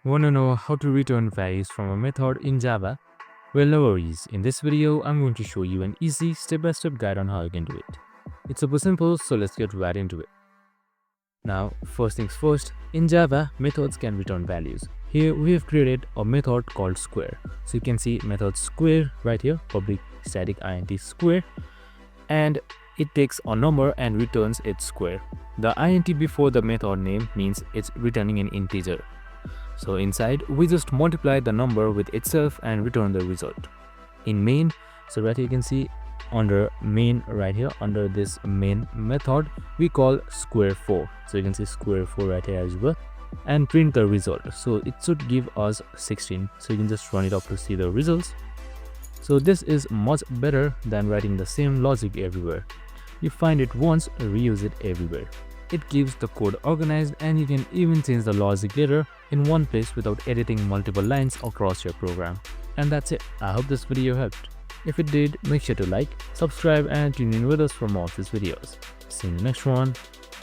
Want to know how to return values from a method in Java? Well, no worries. In this video, I'm going to show you an easy step-by-step guide on how you can do it. It's super simple, so let's get right into it. Now, first things first, in Java, methods can return values. Here, we have created a method called square. So you can see method square right here, public static int square, and it takes a number and returns its square. The int before the method name means it's returning an integer. So inside, we just multiply the number with itself and return the result. In main, so right here you can see under main right here, under this main method, we call square 4. So you can see square 4 right here as well, and print the result. So it should give us 16. So you can just run it up to see the results. So this is much better than writing the same logic everywhere. You find it once, reuse it everywhere. It keeps the code organized, and you can even change the logic later in one place without editing multiple lines across your program. And that's it. I hope this video helped. If it did, make sure to like, subscribe and tune in with us for more of these videos. See you in the next one.